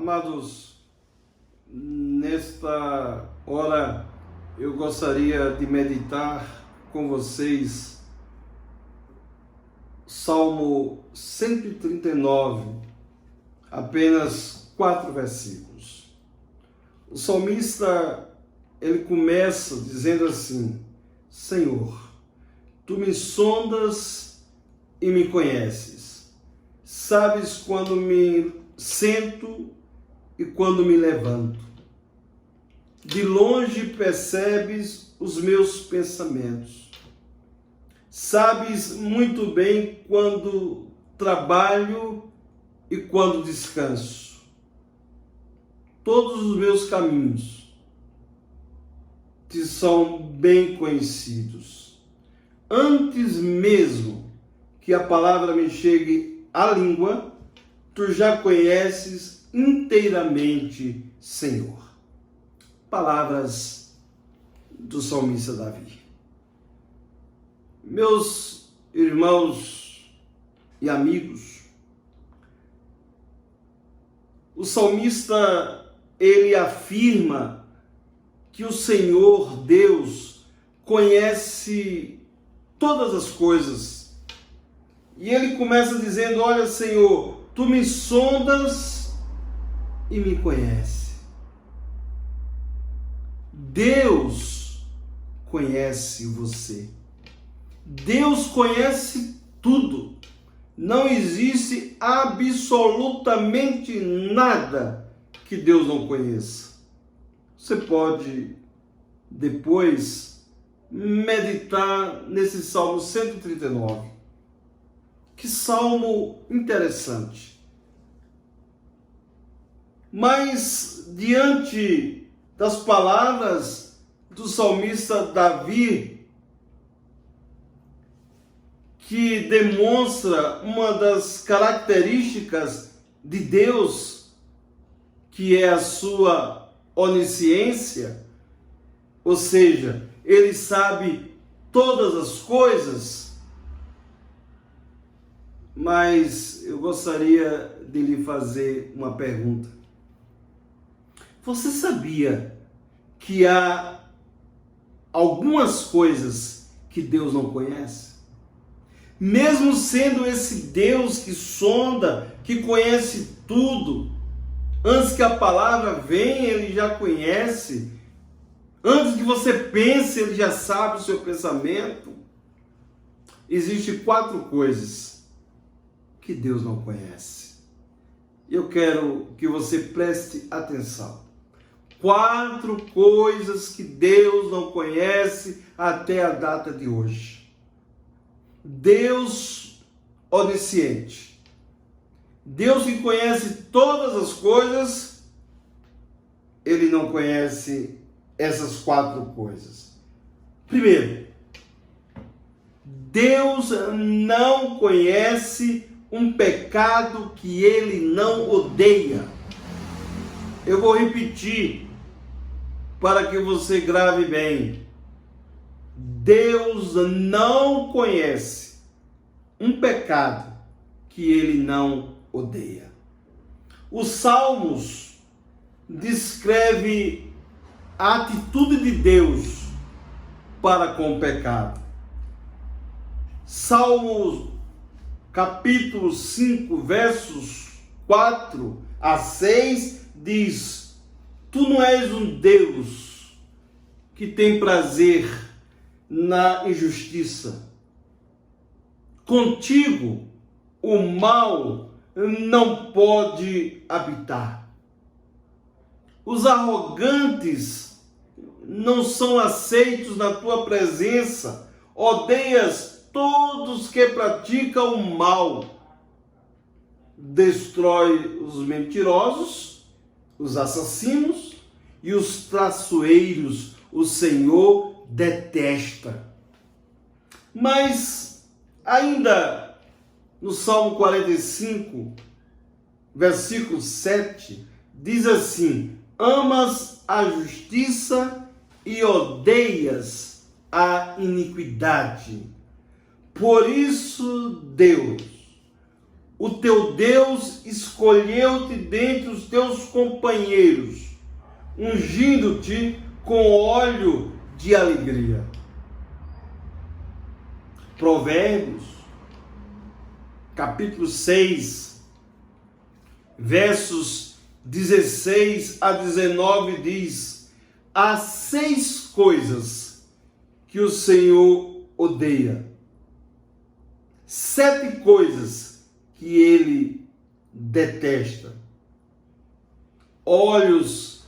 Amados, nesta hora eu gostaria de meditar com vocês Salmo 139, apenas 4 versículos. O salmista, ele começa dizendo assim: Senhor, Tu me sondas e me conheces, sabes quando me sento e quando me levanto. De longe percebes os meus pensamentos. Sabes muito bem quando trabalho e quando descanso. Todos os meus caminhos te são bem conhecidos. Antes mesmo que a palavra me chegue à língua, Tu já conheces inteiramente, Senhor. Palavras do salmista Davi. Meus irmãos e amigos, o salmista, ele afirma que o Senhor Deus conhece todas as coisas. E ele começa dizendo: olha, Senhor, Tu me sondas e me conheces. Deus conhece você. Deus conhece tudo. Não existe absolutamente nada que Deus não conheça. Você pode depois meditar nesse Salmo 139. Que salmo interessante. Mas diante das palavras do salmista Davi, que demonstra uma das características de Deus, que é a sua onisciência, ou seja, ele sabe todas as coisas. Mas eu gostaria de lhe fazer uma pergunta. Você sabia que há algumas coisas que Deus não conhece? Mesmo sendo esse Deus que sonda, que conhece tudo, antes que a palavra venha, Ele já conhece. Antes que você pense, Ele já sabe o seu pensamento. Existem 4 coisas que Deus não conhece. Eu quero que você preste atenção. 4 coisas que Deus não conhece até a data de hoje. Deus onisciente. Deus que conhece todas as coisas, Ele não conhece essas 4 coisas. Primeiro, Deus não conhece um pecado que Ele não odeia. Eu vou repetir para que você grave bem. Deus não conhece um pecado que Ele não odeia. Os Salmos descreve a atitude de Deus para com o pecado. Salmos capítulo 5, versos 4 a 6, diz: Tu não és um Deus que tem prazer na injustiça. Contigo o mal não pode habitar. Os arrogantes não são aceitos na tua presença. Odeias todos que praticam o mal. Destrói os mentirosos, os assassinos e os traiçoeiros. O Senhor detesta. Mas ainda no Salmo 45, versículo 7, diz assim: amas a justiça e odeias a iniquidade. Por isso, Deus, o teu Deus escolheu-te dentre os teus companheiros, ungindo-te com óleo de alegria. Provérbios, capítulo 6, versos 16 a 19 diz: há 6 coisas que o Senhor odeia, 7 coisas que ele detesta: olhos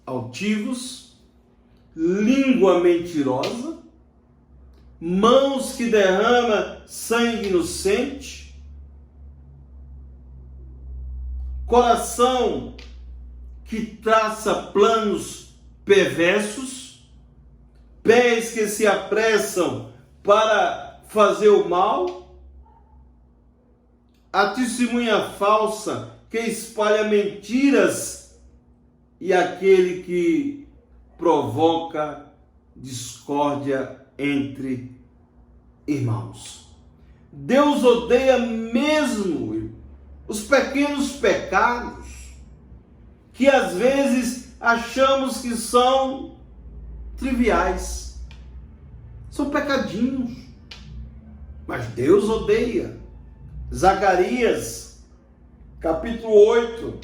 altivos, língua mentirosa, mãos que derramam sangue inocente, coração que traça planos perversos, pés que se apressam para fazer o mal, a testemunha falsa que espalha mentiras e aquele que provoca discórdia entre irmãos. Deus odeia mesmo os pequenos pecados que às vezes achamos que são triviais. São pecadinhos. Mas Deus odeia. Zacarias, capítulo 8,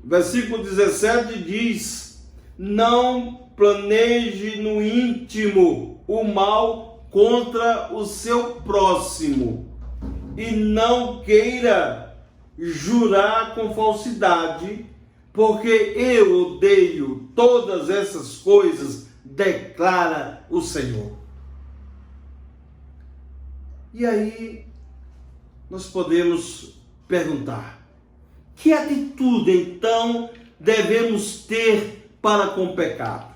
versículo 17 diz: não planeje no íntimo o mal contra o seu próximo, e não queira jurar com falsidade, porque eu odeio todas essas coisas, declara o Senhor. E aí nós podemos perguntar: que atitude então devemos ter para com o pecado,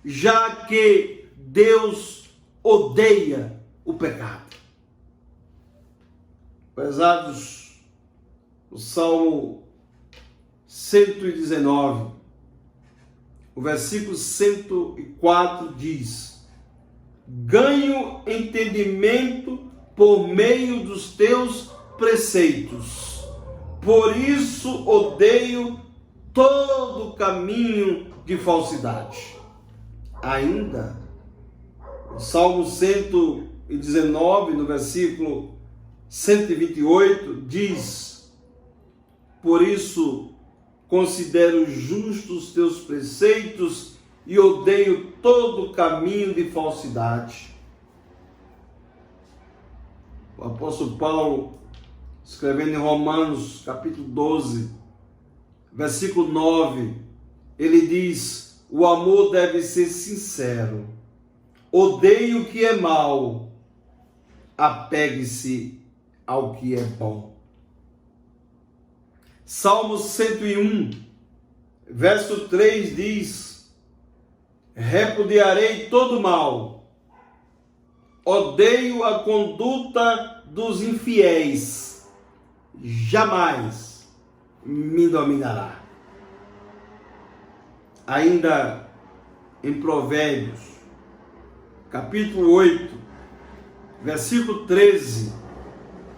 já que Deus odeia o pecado? Pesados, o Salmo 119, o versículo 104 diz: ganho entendimento por meio dos teus preceitos, por isso odeio todo caminho de falsidade. Ainda, o Salmo 119, no versículo 128, diz: por isso considero justos os teus preceitos e odeio todo caminho de falsidade. O apóstolo Paulo, escrevendo em Romanos, capítulo 12, versículo 9, ele diz: o amor deve ser sincero, odeie o que é mal, apegue-se ao que é bom. Salmo 101, verso 3 diz: repudiarei todo mal, odeio a conduta dos infiéis, jamais me dominará. Ainda em Provérbios, capítulo 8, versículo 13,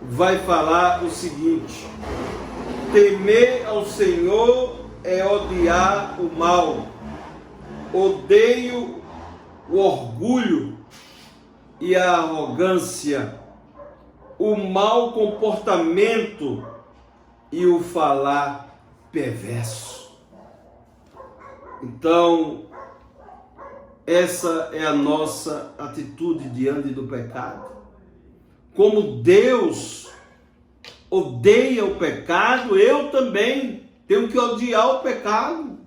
vai falar o seguinte: temer ao Senhor é odiar o mal, odeio o orgulho e a arrogância, o mau comportamento e o falar perverso. Então, essa é a nossa atitude diante do pecado. Como Deus odeia o pecado, eu também tenho que odiar o pecado.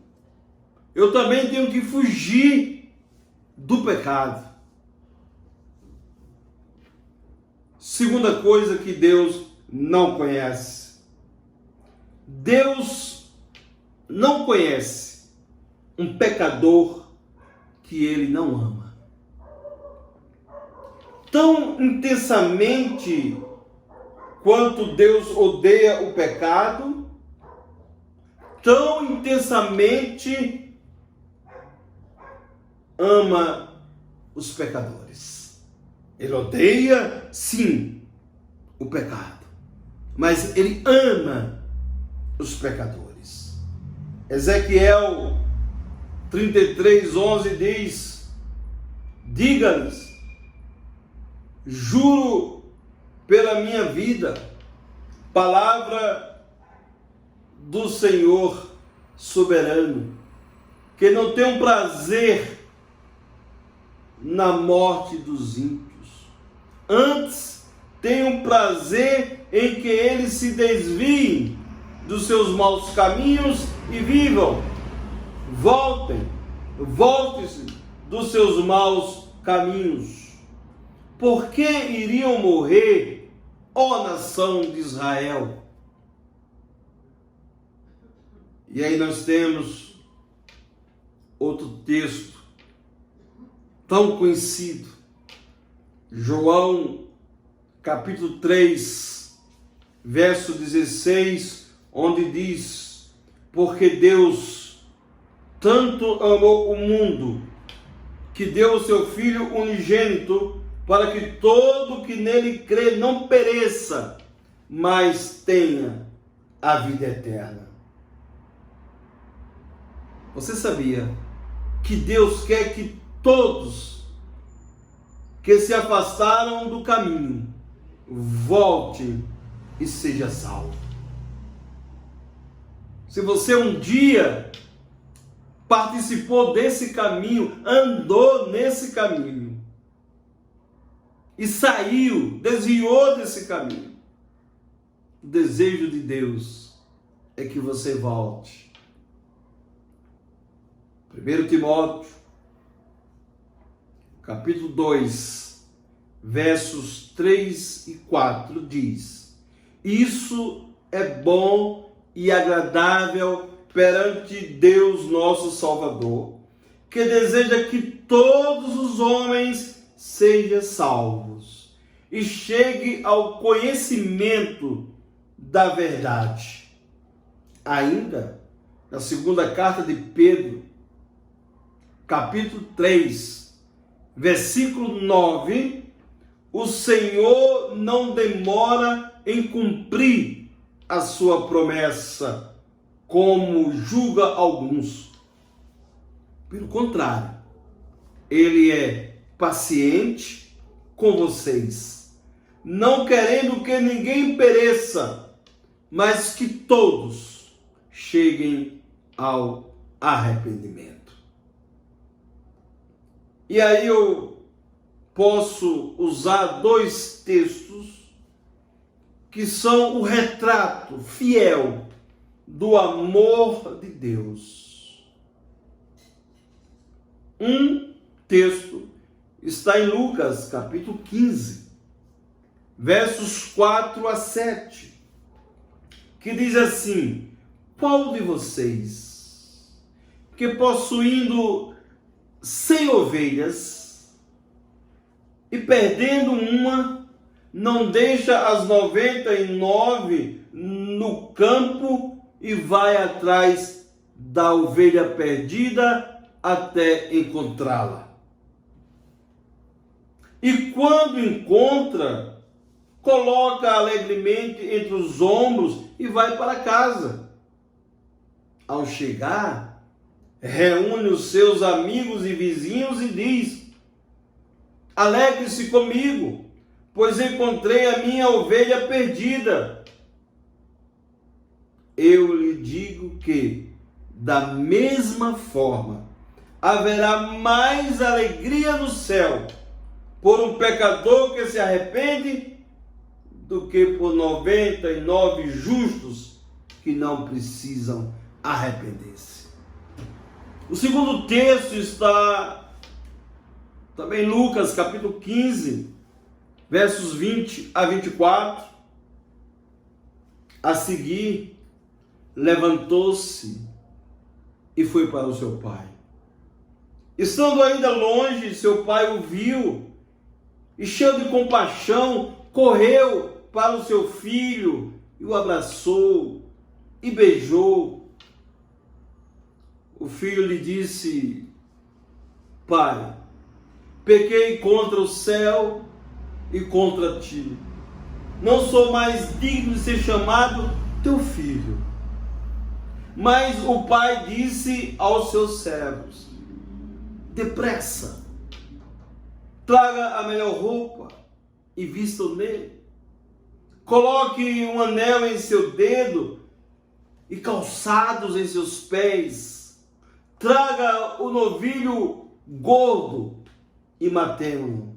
Eu também tenho que fugir do pecado. Segunda coisa que Deus não conhece. Deus não conhece um pecador que ele não ama. Tão intensamente quanto Deus odeia o pecado, tão intensamente ama os pecadores. Ele odeia, sim, o pecado, mas ele ama os pecadores. Ezequiel 33:11 diz: diga-lhes, juro pela minha vida, palavra do Senhor soberano, que não tenho prazer na morte dos ímpios, antes tenho prazer em que eles se desviem dos seus maus caminhos e vivam. Volte-se dos seus maus caminhos. Por que iriam morrer, ó nação de Israel? E aí nós temos outro texto tão conhecido, João capítulo 3, verso 16, onde diz: porque Deus tanto amou o mundo, que deu o seu Filho unigênito, para que todo que nele crê não pereça, mas tenha a vida eterna. Você sabia que Deus quer que todos que se afastaram do caminho voltem e seja salvo? Se você um dia participou desse caminho, andou nesse caminho e saiu, desviou desse caminho, o desejo de Deus é que você volte. 1 Timóteo, capítulo 2, versos 3 e 4 diz: isso é bom e agradável perante Deus nosso Salvador, que deseja que todos os homens sejam salvos e cheguem ao conhecimento da verdade. Ainda, na segunda carta de Pedro, capítulo 3, versículo 9, o Senhor não demora em cumprir a sua promessa, como julga alguns. Pelo contrário, ele é paciente com vocês, não querendo que ninguém pereça, mas que todos cheguem ao arrependimento. E aí eu posso usar dois textos que são o retrato fiel do amor de Deus. Um texto está em Lucas, capítulo 15, versos 4 a 7, que diz assim: qual de vocês, que possuindo 100 ovelhas e perdendo uma, não deixa as 99 no campo e vai atrás da ovelha perdida até encontrá-la? E quando encontra, coloca alegremente entre os ombros e vai para casa. Ao chegar, reúne os seus amigos e vizinhos e diz: alegre-se comigo, pois encontrei a minha ovelha perdida. Eu lhe digo que, da mesma forma, haverá mais alegria no céu por um pecador que se arrepende do que por 99 justos que não precisam arrepender-se. O segundo texto está também em Lucas, capítulo 15, versos 20 a 24. A seguir, levantou-se e foi para o seu pai. Estando ainda longe, seu pai o viu e, cheio de compaixão, correu para o seu filho e o abraçou e beijou. O filho lhe disse: pai, pequei contra o céu e contra ti. não sou mais digno de ser chamado teu filho. Mas o pai disse aos seus servos: depressa, traga a melhor roupa e vistam nele. Coloque um anel em seu dedo e calçados em seus pés. Traga o novilho gordo e matemo-lo.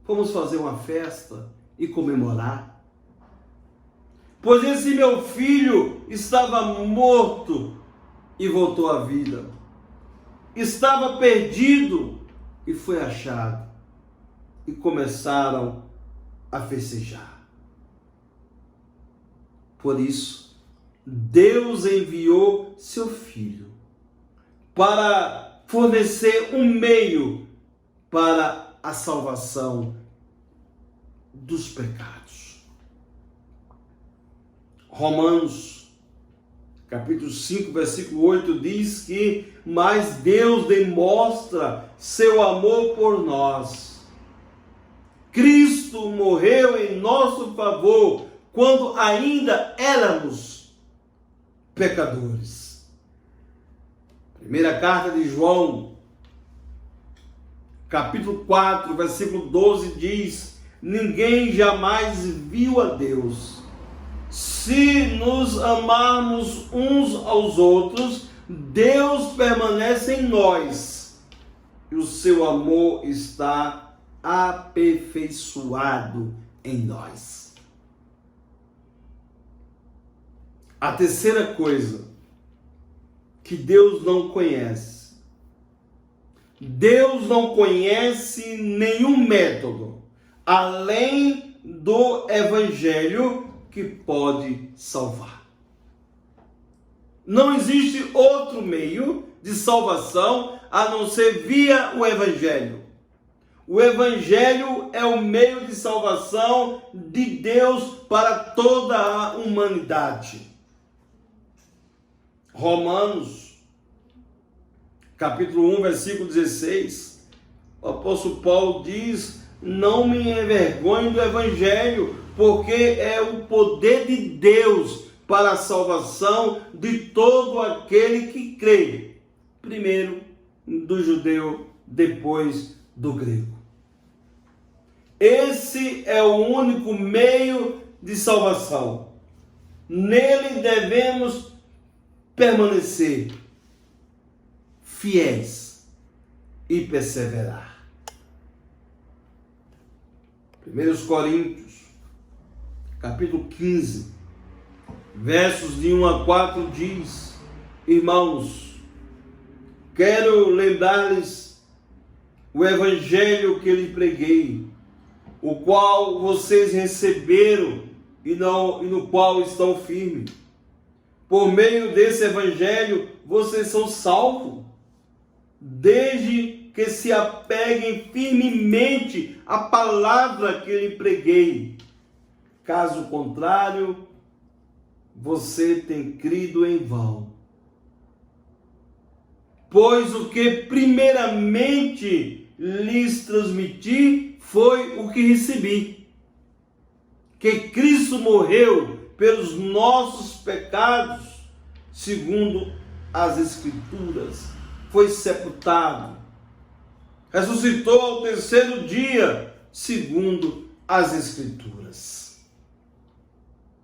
Vamos fazer uma festa e comemorar. Pois esse meu filho estava morto e voltou à vida. Estava perdido e foi achado. E começaram a festejar. Por isso, Deus enviou seu filho para fornecer um meio para a salvação dos pecados. Romanos, capítulo 5, versículo 8 diz que: mas Deus demonstra seu amor por nós. Cristo morreu em nosso favor quando ainda éramos pecadores. Primeira carta de João, capítulo 4, versículo 12 diz: ninguém jamais viu a Deus. Se nos amarmos uns aos outros, Deus permanece em nós e o seu amor está aperfeiçoado em nós. A terceira coisa que Deus não conhece. Deus não conhece nenhum método além do Evangelho que pode salvar. Não existe outro meio de salvação a não ser via o Evangelho. O Evangelho é o meio de salvação de Deus para toda a humanidade. Romanos, capítulo 1, versículo 16, o apóstolo Paulo diz: não me envergonhe do Evangelho, porque é o poder de Deus para a salvação de todo aquele que crê, primeiro do judeu, depois do grego. Esse é o único meio de salvação. Nele devemos permanecer fiéis e perseverar. 1 Coríntios, capítulo 15, versos de 1 a 4 diz: irmãos, quero lembrar-lhes o evangelho que lhe preguei, o qual vocês receberam e no qual estão firmes. Por meio desse evangelho, vocês são salvos, desde que se apeguem firmemente à palavra que lhe preguei. Caso contrário, você tem crido em vão. Pois o que primeiramente lhes transmiti foi o que recebi: que Cristo morreu pelos nossos pecados, segundo as Escrituras, foi sepultado, ressuscitou ao terceiro dia, segundo as Escrituras.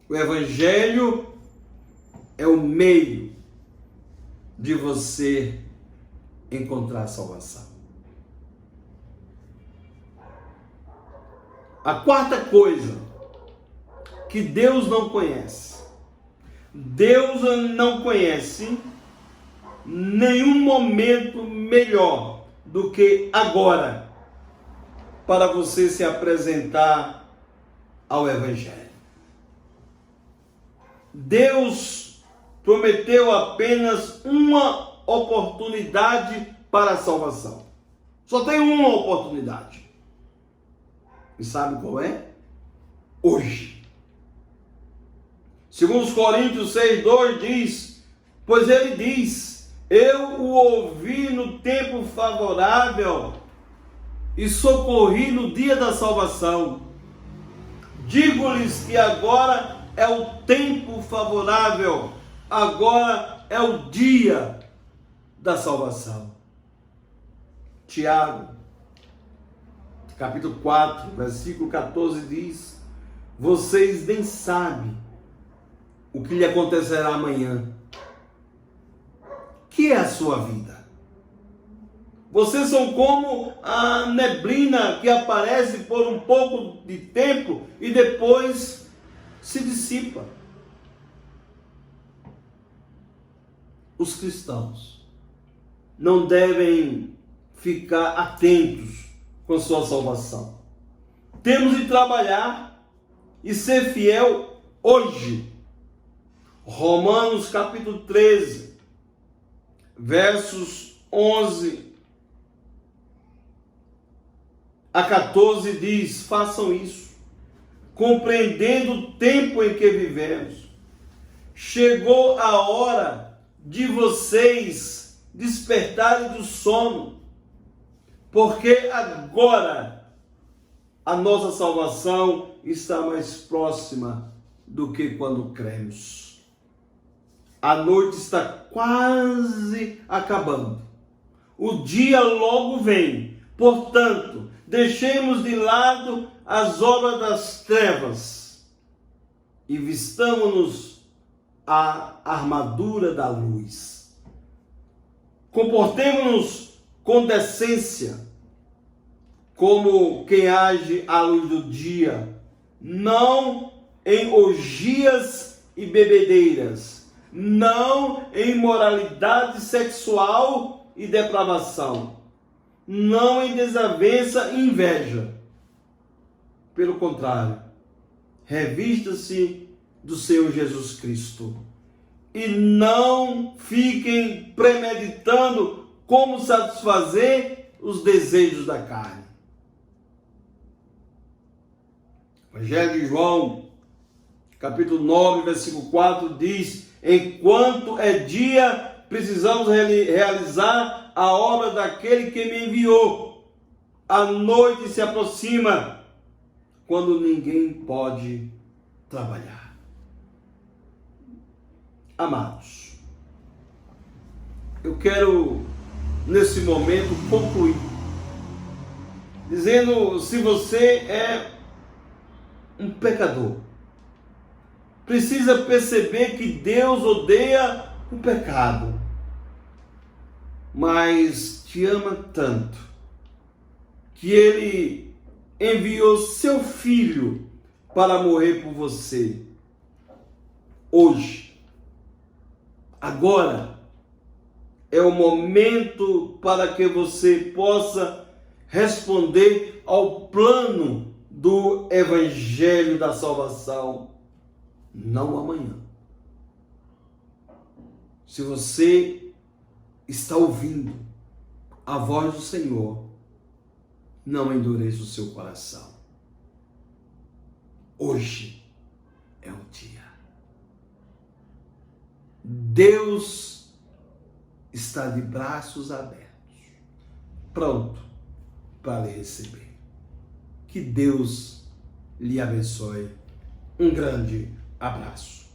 O Evangelho é o meio de você encontrar a salvação. A quarta coisa que Deus não conhece. Deus não conhece nenhum momento melhor do que agora para você se apresentar ao Evangelho. Deus prometeu apenas uma oportunidade para a salvação. Só tem uma oportunidade. E sabe qual é? Hoje. Segundo os Coríntios 6:2 diz: pois ele diz, eu o ouvi no tempo favorável e socorri no dia da salvação. Digo-lhes que agora é o tempo favorável, agora é o dia da salvação. Tiago, capítulo 4, versículo 14 diz: vocês nem sabem o que lhe acontecerá amanhã. Que é a sua vida? Vocês são como a neblina que aparece por um pouco de tempo e depois se dissipa. Os cristãos não devem ficar atentos com sua salvação. Temos de trabalhar e ser fiel hoje. Romanos capítulo 13, versos 11 a 14 diz: façam isso, compreendendo o tempo em que vivemos. Chegou a hora de vocês despertarem do sono, porque agora a nossa salvação está mais próxima do que quando cremos. A noite está quase acabando. O dia logo vem. Portanto, deixemos de lado as obras das trevas e vistamos-nos a armadura da luz. Comportemo-nos com decência, como quem age à luz do dia, não em orgias e bebedeiras, não em imoralidade sexual e depravação, não em desavença e inveja. Pelo contrário, revista-se do Senhor Jesus Cristo e não fiquem premeditando como satisfazer os desejos da carne. Evangelho de João, capítulo 9, versículo 4 diz: enquanto é dia, precisamos realizar a obra daquele que me enviou. A noite se aproxima, quando ninguém pode trabalhar. Amados, eu quero nesse momento concluir dizendo: se você é um pecador, precisa perceber que Deus odeia o pecado, mas te ama tanto que Ele enviou seu Filho para morrer por você. Hoje, agora, é o momento para que você possa responder ao plano do Evangelho da salvação, não amanhã. Se você está ouvindo a voz do Senhor, não endureça o seu coração. Hoje é o dia. Deus está de braços abertos, pronto para lhe receber. Que Deus lhe abençoe. Um grande abraço.